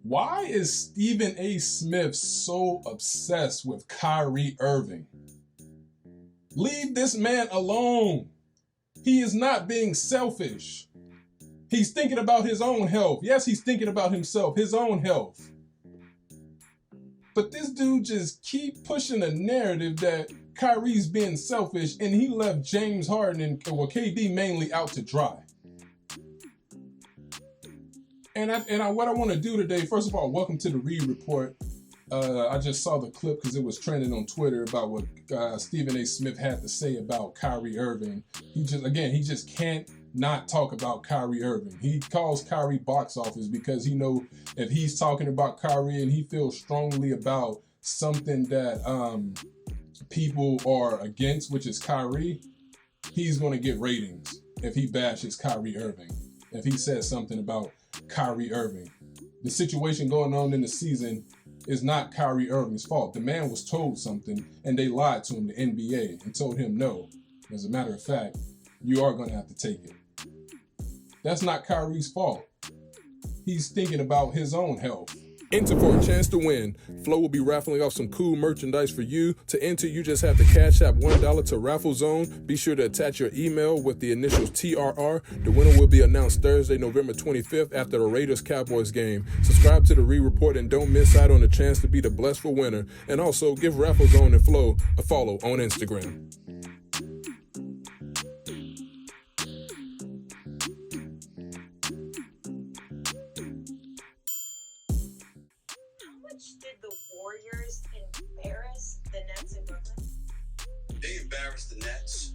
Why is Stephen A. Smith so obsessed with Kyrie Irving? Leave this man alone. He is not being selfish. He's thinking about his own health. Yes, he's thinking about himself, his own health. But this dude just keep pushing a narrative that Kyrie's being selfish and he left James Harden and KD mainly out to dry. And what I want to do today, first of all, welcome to the Reed Report. I just saw the clip because it was trending on Twitter about what Stephen A. Smith had to say about Kyrie Irving. He just can't not talk about Kyrie Irving. He calls Kyrie box office because he know if he's talking about Kyrie and he feels strongly about something that people are against, which is Kyrie, he's going to get ratings if he bashes Kyrie Irving. If he says something about Kyrie Irving. The situation going on in the season is not Kyrie Irving's fault. The man was told something and they lied to him, the NBA, and told him no. As a matter of fact, you are going to have to take it. That's not Kyrie's fault. He's thinking about his own health. Enter for a chance to win. Flo will be raffling off some cool merchandise for you. To enter, you just have to cash out $1 to Raffle Zone. Be sure to attach your email with the initials TRR. The winner will be announced Thursday, November 25th after the Raiders-Cowboys game. Subscribe to the Reed Report and don't miss out on the chance to be the blessful winner. And also, give Raffle Zone and Flo a follow on Instagram. Did the Warriors embarrass the Nets in Brooklyn? They embarrassed the Nets.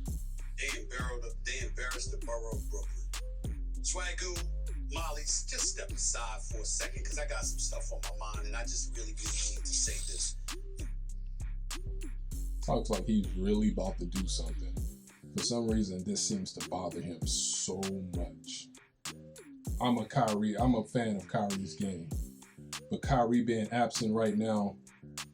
They embarrassed the borough of Brooklyn. Swagoo, Molly, just step aside for a second because I got some stuff on my mind and I just really need to say this. Talks like he's really about to do something. For some reason, this seems to bother him so much. I'm a fan of Kyrie's game. But Kyrie being absent right now,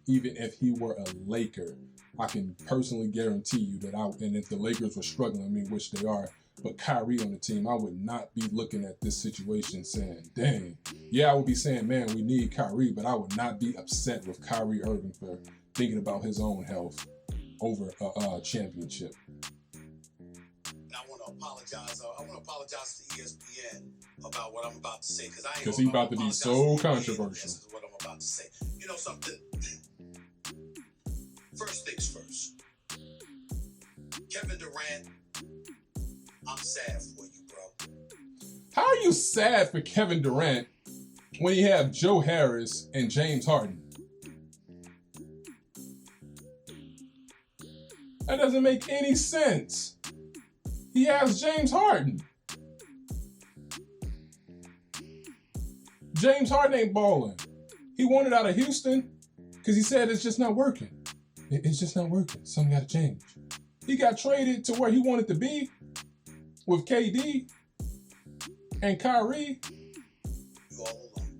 even if he were a Laker, I can personally guarantee you that and if the Lakers were struggling, which they are, but Kyrie on the team, I would not be looking at this situation saying, dang. Yeah, I would be saying, man, we need Kyrie, but I would not be upset with Kyrie Irving for thinking about his own health over a championship. And I want to apologize. I want to apologize to ESPN about what I'm about to say because he's about to be so controversial. This is what I'm about to say. You know something? First things first. Kevin Durant, I'm sad for you, bro. How are you sad for Kevin Durant when you have Joe Harris and James Harden? That doesn't make any sense. He has James Harden. James Harden ain't balling. He wanted out of Houston because he said it's just not working. It's just not working. Something got to change. He got traded to where he wanted to be with KD and Kyrie. You all alone.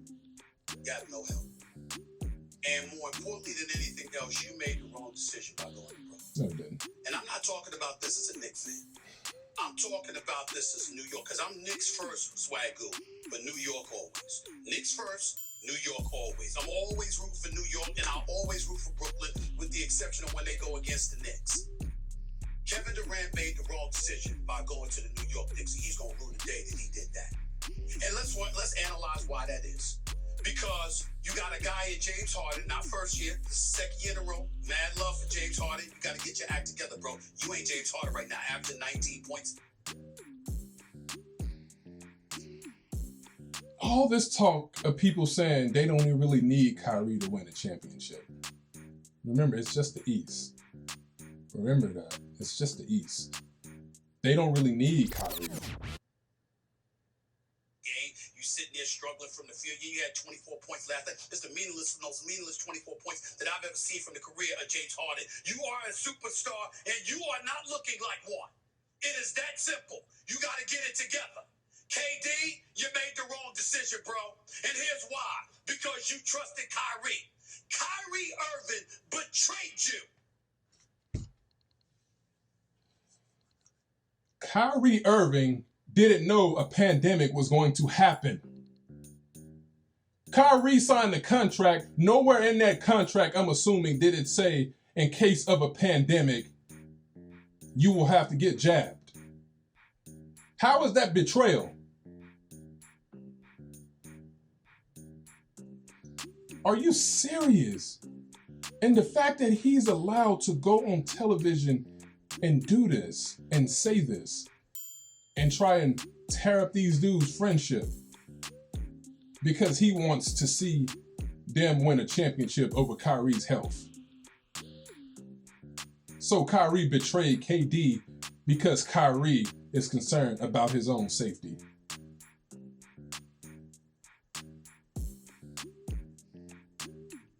You got no help. And more importantly than anything else, you made the wrong decision by going to Brooklyn. No, he didn't. And I'm not talking about this as a Knicks fan. I'm talking about this as New York, because I'm Knicks first, Swagoo, but New York always. Knicks first, New York always. I'm always root for New York, and I'll always root for Brooklyn, with the exception of when they go against the Knicks. Kevin Durant made the wrong decision by going to the New York Knicks, and he's going to rue the day that he did that. And let's analyze why that is. Because you got a guy in James Harden, not first year, the second year in a row. Mad love for James Harden. You got to get your act together, bro. You ain't James Harden right now, averaging 19 points. All this talk of people saying they don't even really need Kyrie to win a championship. Remember, it's just the East. Remember that. It's just the East. They don't really need Kyrie. You sitting there struggling from the field. You had 24 points last night. It's the most meaningless 24 points that I've ever seen from the career of James Harden. You are a superstar, and you are not looking like one. It is that simple. You got to get it together. KD, you made the wrong decision, bro. And here's why. Because you trusted Kyrie. Kyrie Irving betrayed you. Kyrie Irving didn't know a pandemic was going to happen. Kyrie signed the contract. Nowhere in that contract, I'm assuming, did it say, in case of a pandemic, you will have to get jabbed. How is that betrayal? Are you serious? And the fact that he's allowed to go on television and do this and say this and try and tear up these dudes' friendship because he wants to see them win a championship over Kyrie's health. So Kyrie betrayed KD because Kyrie is concerned about his own safety.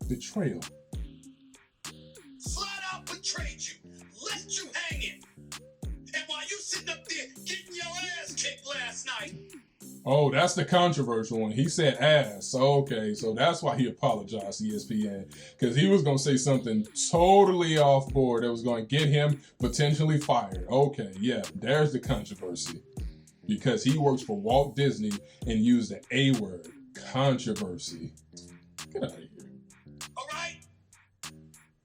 Betrayal. Flat out betrayed you, left you hanging. And while you sitting up there getting your ass kicked last night. Oh, that's the controversial one. He said ass. Okay, so that's why he apologized to ESPN. Because he was going to say something totally off board that was going to get him potentially fired. Okay, yeah, there's the controversy. Because he works for Walt Disney and used the A word. Controversy. Get out of here. All right?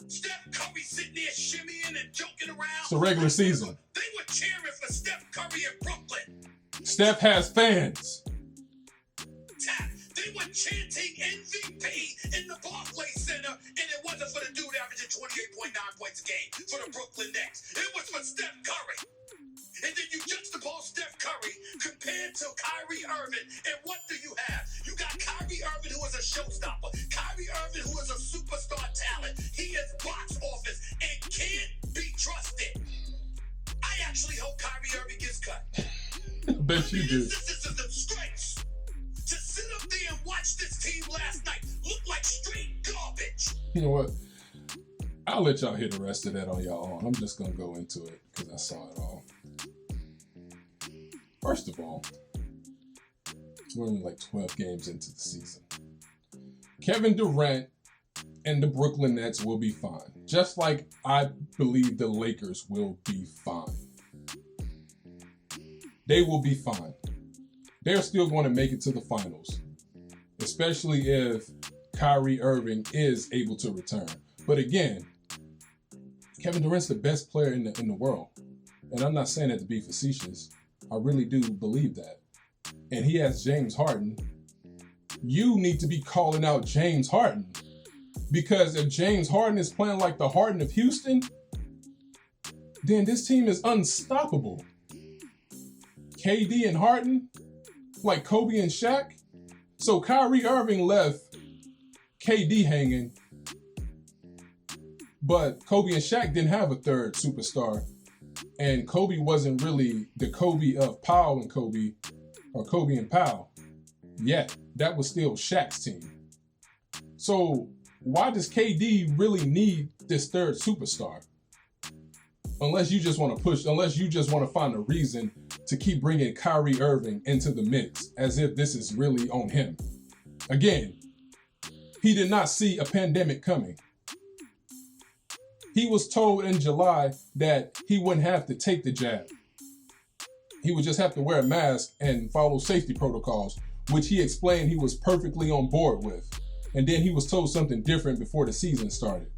Steph Curry sitting there shimmying and joking around. It's the regular season. They were cheering for Steph Curry in Brooklyn. Steph has fans. They were chanting MVP in the Barclays Center, and it wasn't for the dude averaging 28.9 points a game for the Brooklyn Nets. It was for Steph Curry. And then you juxtapose Steph Curry compared to Kyrie Irving, and what do you have? You got Kyrie Irving, who is a showstopper. Kyrie Irving, who is a superstar talent. He is box office and can't be trusted. I actually hope Kyrie Irving gets cut. I bet you do. This is a disgrace. To sit up there and watch this team last night look like straight garbage. You know what? I'll let y'all hear the rest of that on y'all own. I'm just going to go into it because I saw it all. First of all, we're only like 12 games into the season. Kevin Durant and the Brooklyn Nets will be fine. Just like I believe the Lakers will be fine. They will be fine. They're still going to make it to the finals, especially if Kyrie Irving is able to return. But again, Kevin Durant's the best player in the world. And I'm not saying that to be facetious. I really do believe that. And he has James Harden. You need to be calling out James Harden. Because if James Harden is playing like the Harden of Houston, then this team is unstoppable. KD and Harden, like Kobe and Shaq. So Kyrie Irving left KD hanging, but Kobe and Shaq didn't have a third superstar. And Kobe wasn't really the Kobe of Powell and Kobe, or Kobe and Powell. Yet, that was still Shaq's team. So why does KD really need this third superstar? Unless you just want to find a reason to keep bringing Kyrie Irving into the mix as if this is really on him. Again, he did not see a pandemic coming. He was told in July that he wouldn't have to take the jab. He would just have to wear a mask and follow safety protocols, which he explained he was perfectly on board with. And then he was told something different before the season started.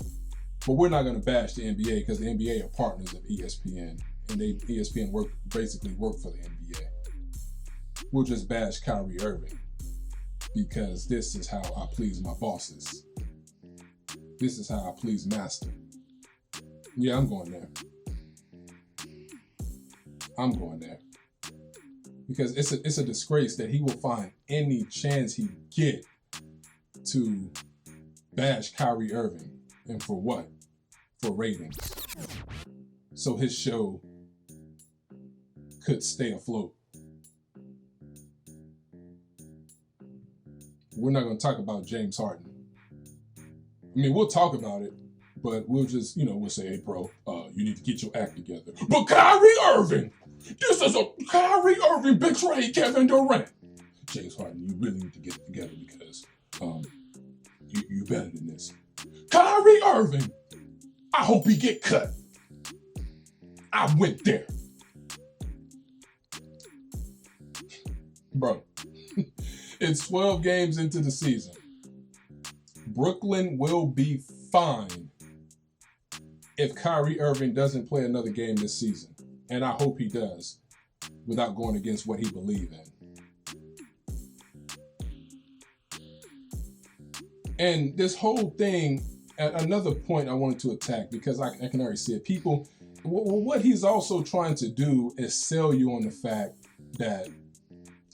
But we're not going to bash the NBA because the NBA are partners of ESPN. And ESPN basically work for the NBA. We'll just bash Kyrie Irving because this is how I please my bosses. This is how I please master. Yeah, I'm going there. I'm going there. Because it's a disgrace that he will find any chance he get to bash Kyrie Irving. And for what? For ratings. So his show could stay afloat. We're not going to talk about James Harden. I mean, we'll talk about it, but we'll just, we'll say, hey, bro, you need to get your act together. But Kyrie Irving! This is a Kyrie Irving betrayed Kevin Durant. James Harden, you really need to get it together because you better than this. Kyrie Irving! I hope he get cut. I went there. Bro, it's 12 games into the season. Brooklyn will be fine if Kyrie Irving doesn't play another game this season. And I hope he does, without going against what he believes in. And this whole thing, at another point I wanted to attack, because I can already see it. People, what he's also trying to do is sell you on the fact that,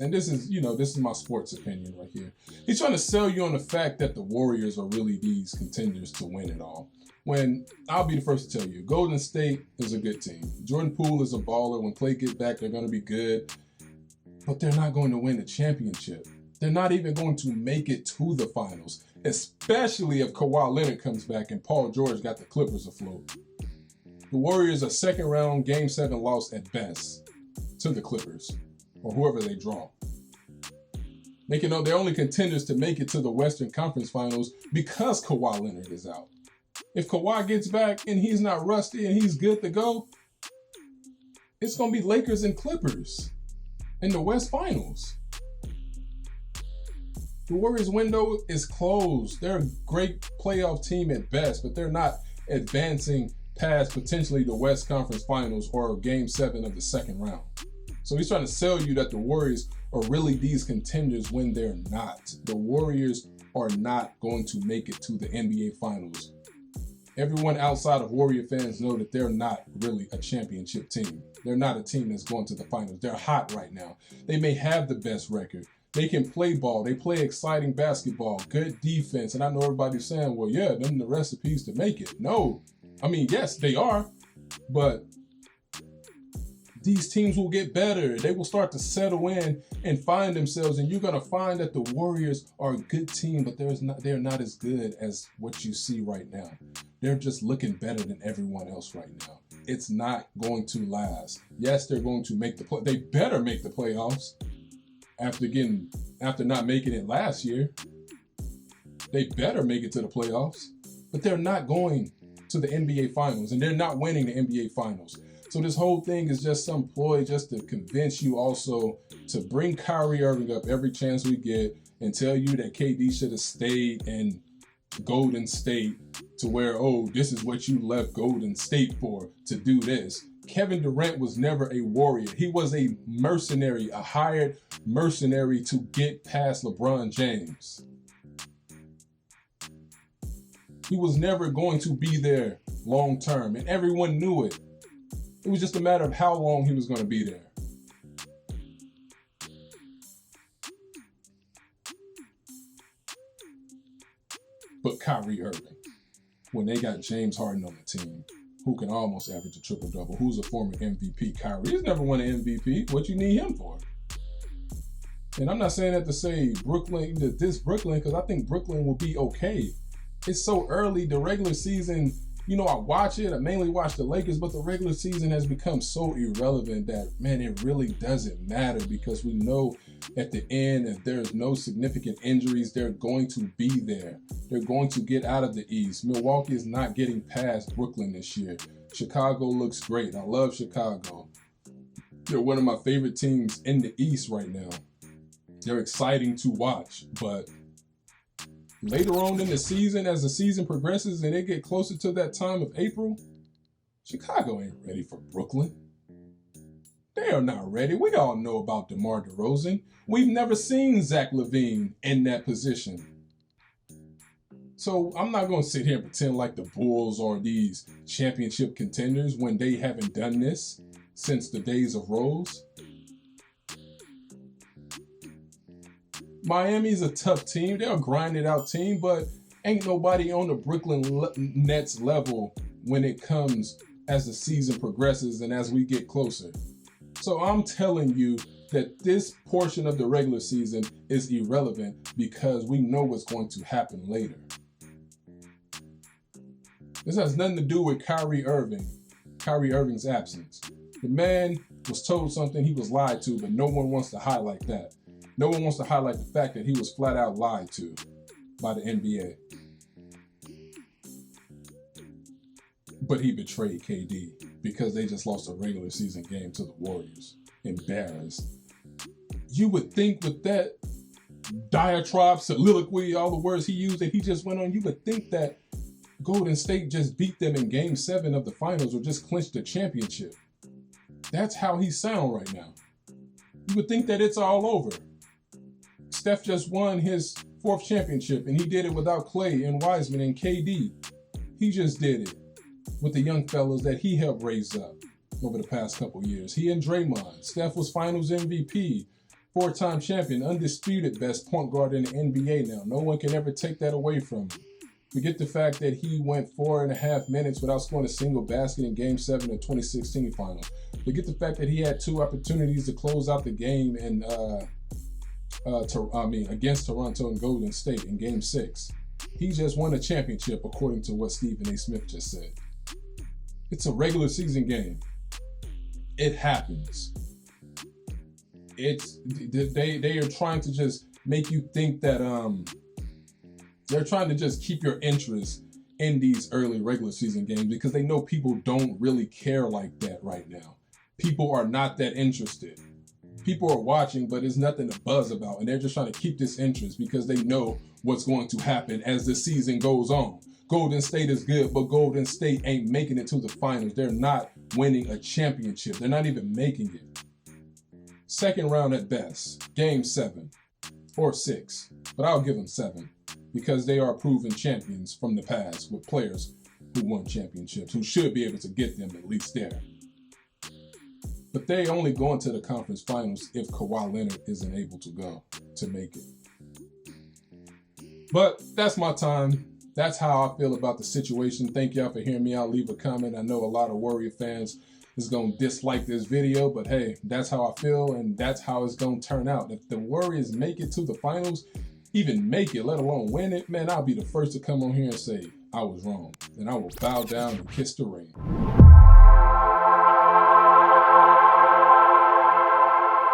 and this is my sports opinion right here. He's trying to sell you on the fact that the Warriors are really these contenders to win it all. When I'll be the first to tell you, Golden State is a good team. Jordan Poole is a baller. When Klay gets back, they're going to be good. But they're not going to win the championship. They're not even going to make it to the finals, especially if Kawhi Leonard comes back and Paul George got the Clippers afloat. The Warriors are second round, Game 7 loss at best to the Clippers or whoever they draw. They're only contenders to make it to the Western Conference Finals because Kawhi Leonard is out. If Kawhi gets back and he's not rusty and he's good to go, it's going to be Lakers and Clippers in the West Finals. The Warriors window is closed. They're a great playoff team at best, but they're not advancing past potentially the West Conference Finals or Game 7 of the second round. So he's trying to sell you that the Warriors are really these contenders when they're not. The Warriors are not going to make it to the NBA Finals. Everyone outside of Warrior fans know that they're not really a championship team. They're not a team that's going to the finals. They're hot right now. They may have the best record. They can play ball. They play exciting basketball, good defense. And I know everybody's saying, well, yeah, them the recipes to make it. No. I mean, yes, they are. But these teams will get better. They will start to settle in and find themselves. And you're going to find that the Warriors are a good team, but they're not as good as what you see right now. They're just looking better than everyone else right now. It's not going to last. Yes, they're going to make they better make the playoffs after not making it last year. They better make it to the playoffs, but they're not going to the NBA Finals, and they're not winning the NBA Finals. So this whole thing is just some ploy just to convince you also to bring Kyrie Irving up every chance we get and tell you that KD should have stayed in Golden State to where, oh, this is what you left Golden State for, to do this. Kevin Durant was never a warrior. He was a mercenary, a hired mercenary to get past LeBron James. He was never going to be there long term, and everyone knew it. It was just a matter of how long he was going to be there. But Kyrie Irving, when they got James Harden on the team, who can almost average a triple-double, who's a former MVP, Kyrie's never won an MVP. What you need him for? And I'm not saying that to say Brooklyn, because I think Brooklyn will be okay. It's so early, the regular season, I watch it. I mainly watch the Lakers, but the regular season has become so irrelevant that, man, it really doesn't matter, because we know at the end, if there's no significant injuries, they're going to be there. They're going to get out of the East. Milwaukee is not getting past Brooklyn this year. Chicago looks great. I love Chicago. They're one of my favorite teams in the East right now. They're exciting to watch, but later on in the season, as the season progresses and they get closer to that time of April, Chicago ain't ready for Brooklyn. They are not ready. We all know about DeMar DeRozan. We've never seen Zach LaVine in that position. So I'm not going to sit here and pretend like the Bulls are these championship contenders when they haven't done this since the days of Rose. Miami's a tough team. They're a grinded out team, but ain't nobody on the Brooklyn Nets level when it comes as the season progresses and as we get closer. So I'm telling you that this portion of the regular season is irrelevant because we know what's going to happen later. This has nothing to do with Kyrie Irving's absence. The man was told something, he was lied to, but no one wants to highlight that. No one wants to highlight the fact that he was flat out lied to by the NBA. But he betrayed KD because they just lost a regular season game to the Warriors. Embarrassed. You would think with that, diatribe, soliloquy, all the words he used that he just went on. You would think that Golden State just beat them in Game 7 of the finals or just clinched the championship. That's how he sound right now. You would think that it's all over. Steph just won his 4th championship, and he did it without Clay and Wiseman and KD. He just did it with the young fellas that he helped raise up over the past couple years. He and Draymond. Steph was Finals MVP, 4-time champion, undisputed best point guard in the NBA now. No one can ever take that away from him. Forget the fact that he went 4.5 minutes without scoring a single basket in Game 7 of the 2016 finals. Forget the fact that he had 2 opportunities to close out the game and against Toronto and Golden State in Game 6. He just won a championship, according to what Stephen A. Smith just said. It's a regular season game. It happens. They are trying to just make you think that they're trying to just keep your interest in these early regular season games because they know people don't really care like that right now. People are not that interested. People are watching, but there's nothing to buzz about, and they're just trying to keep this interest because they know what's going to happen as the season goes on. Golden State is good, but Golden State ain't making it to the finals. They're not winning a championship. They're not even making it. Second round at best, Game 7 or 6, but I'll give them 7 because they are proven champions from the past with players who won championships, who should be able to get them at least there. But they only go into the conference finals if Kawhi Leonard isn't able to go to make it. But that's my time. That's how I feel about the situation. Thank y'all for hearing me out. Leave a comment. I know a lot of Warrior fans is going to dislike this video, but hey, that's how I feel, and that's how it's going to turn out. If the Warriors make it to the finals, even make it, let alone win it, man, I'll be the first to come on here and say I was wrong, and I will bow down and kiss the ring.